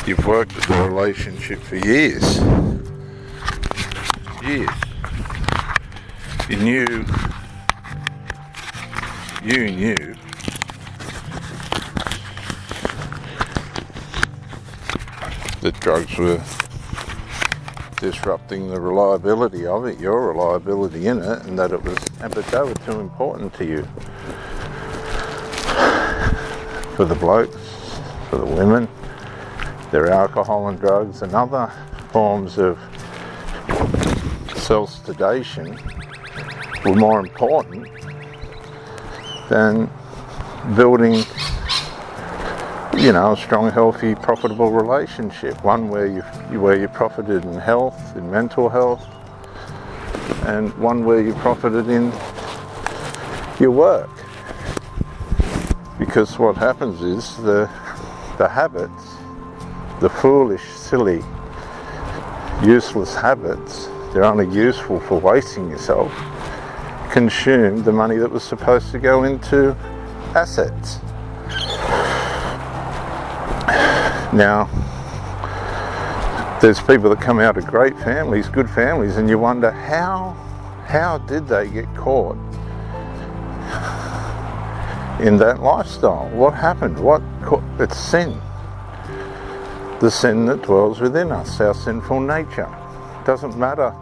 You've worked at the relationship for years. Years. You knew that drugs were disrupting the reliability of it, your reliability in it, and that it was, but they were too important to you. For the blokes, for the women, their alcohol and drugs and other forms of self-sedation were more important than building, a strong, healthy, profitable relationship. One where you profited in health, in mental health, and one where you profited in your work. Because what happens is the habits, the foolish, silly, useless habits, they're only useful for wasting yourself, consume the money that was supposed to go into assets. Now, there's people that come out of great families, good families, and you wonder how did they get caught in that lifestyle? What happened? It's sin. The sin that dwells within us, our sinful nature. It doesn't matter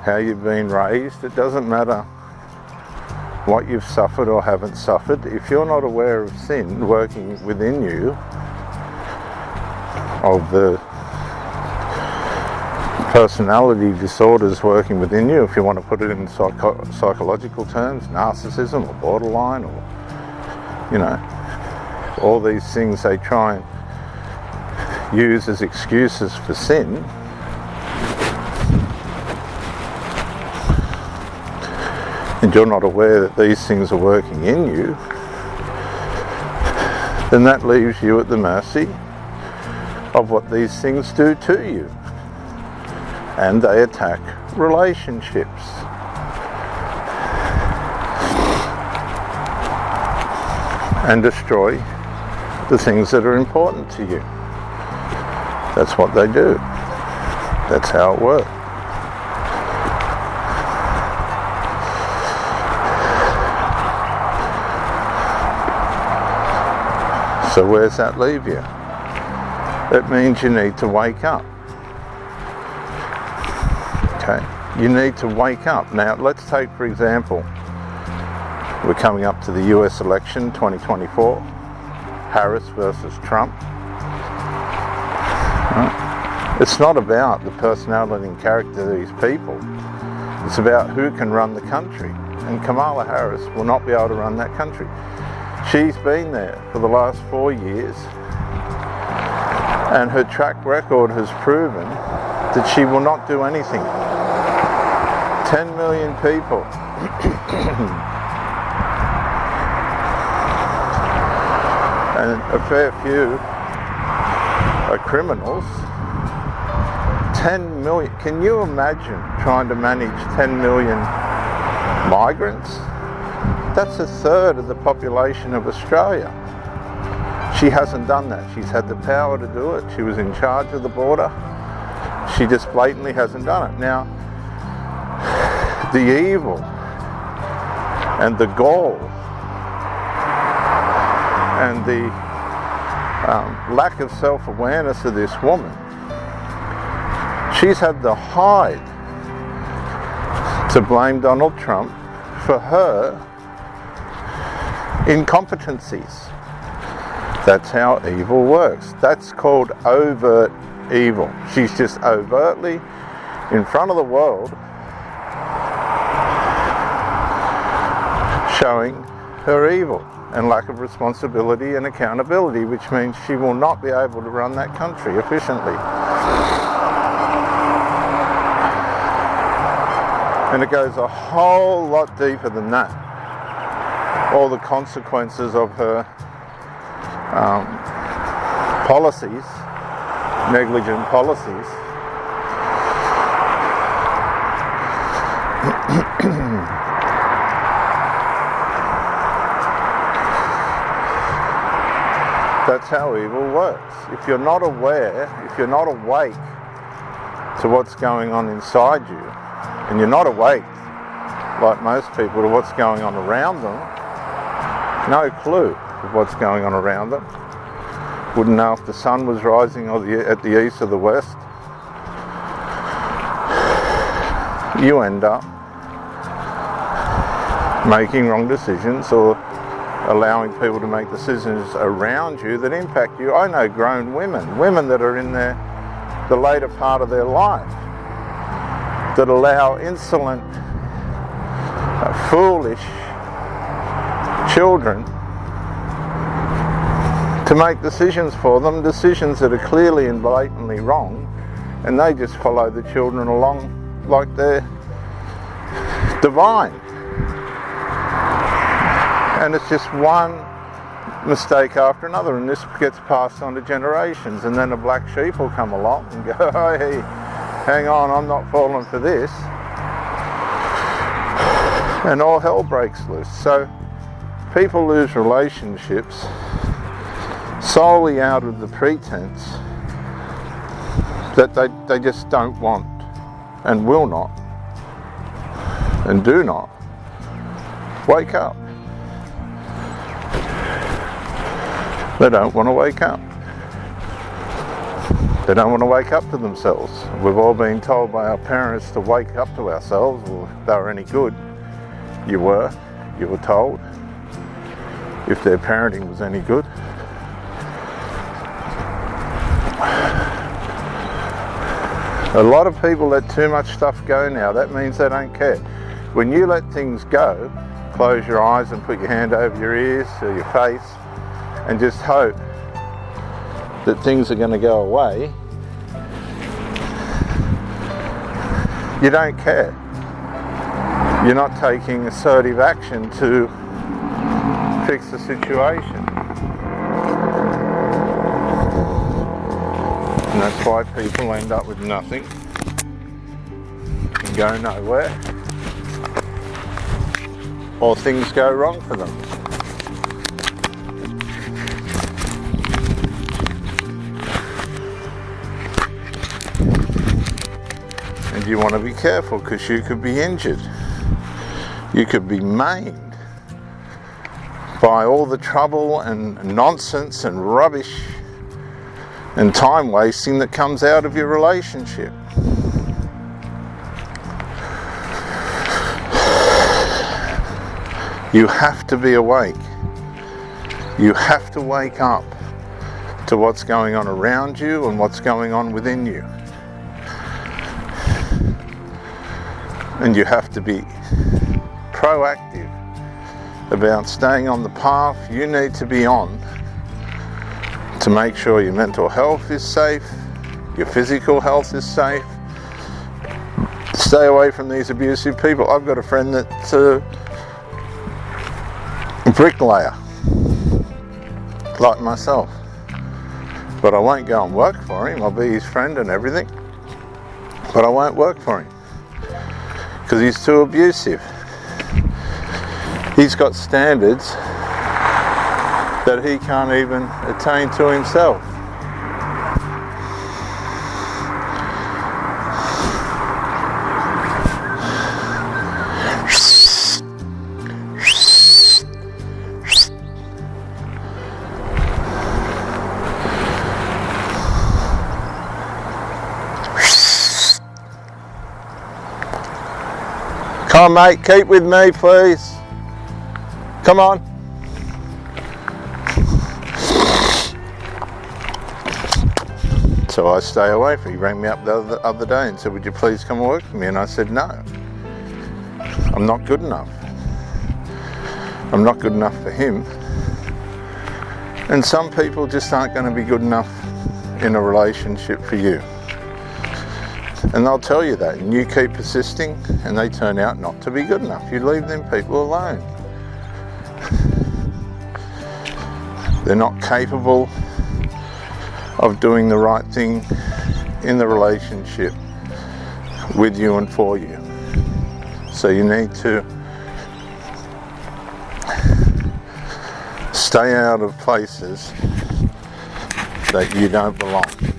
how you've been raised, it doesn't matter what you've suffered or haven't suffered. If you're not aware of sin working within you, of the personality disorders working within you, if you want to put it in psychological terms, narcissism or borderline, or all these things they try and use as excuses for sin, and you're not aware that these things are working in you, then that leaves you at the mercy of what these things do to you. And they attack relationships. And destroy the things that are important to you. That's what they do. That's how it works. So where's that leave you? It means you need to wake up. Okay? You need to wake up. Now, let's take, for example, we're coming up to the US election 2024, Harris versus Trump. Right? It's not about the personality and character of these people. It's about who can run the country. And Kamala Harris will not be able to run that country. She's been there for the last 4 years, and her track record has proven that she will not do anything. 10 million people. And a fair few are criminals. 10 million. Can you imagine trying to manage 10 million migrants? That's a third of the population of Australia. She hasn't done that. She's had the power to do it. She was in charge of the border. She just blatantly hasn't done it. Now, the evil and the gall and the lack of self-awareness of this woman, she's had the hide to blame Donald Trump for her incompetencies. That's how evil works. That's called overt evil. She's just overtly in front of the world showing her evil and lack of responsibility and accountability, which means she will not be able to run that country efficiently. And it goes a whole lot deeper than that. All the consequences of her policies, negligent policies. That's how evil works. If you're not aware, if you're not awake to what's going on inside you, and you're not awake, like most people, to what's going on around them, no clue of what's going on around them, wouldn't know if the sun was rising or at the east or the west, you end up making wrong decisions or allowing people to make decisions around you that impact you. I know grown women that are in the later part of their life, that allow insolent, foolish children to make decisions for them, decisions that are clearly and blatantly wrong, and they just follow the children along like they're divine. And it's just one mistake after another, and this gets passed on to generations, and then a black sheep will come along and go, oh, hey, hang on, I'm not falling for this, and all hell breaks loose. So people lose relationships solely out of the pretense that they just don't want and will not and do not wake up. They don't want to wake up. They don't want to wake up to themselves. We've all been told by our parents to wake up to ourselves. Well, if they were any good, you were told. If their parenting was any good. A lot of people let too much stuff go now. That means they don't care. When you let things go, close your eyes and put your hand over your ears or your face and just hope that things are going to go away, you don't care. You're not taking assertive action to fix the situation. And that's why people end up with nothing and go nowhere, or things go wrong for them. And you want to be careful, because you could be injured. You could be maimed by all the trouble and nonsense and rubbish and time wasting that comes out of your relationship. You have to be awake. You have to wake up to what's going on around you and what's going on within you. And you have to be proactive about staying on the path you need to be on to make sure your mental health is safe, your physical health is safe. Stay away from these abusive people. I've got a friend that's a bricklayer, like myself, but I won't go and work for him. I'll be his friend and everything, but I won't work for him because he's too abusive. He's got standards that he can't even attain to himself. Come on, mate, keep with me, please. Come on. So I stay away from him. He rang me up the other day and said, would you please come and work for me? And I said, no, I'm not good enough. I'm not good enough for him. And some people just aren't going to be good enough in a relationship for you. And they'll tell you that, and you keep persisting, and they turn out not to be good enough. You leave them people alone. They're not capable of doing the right thing in the relationship with you and for you. So you need to stay out of places that you don't belong.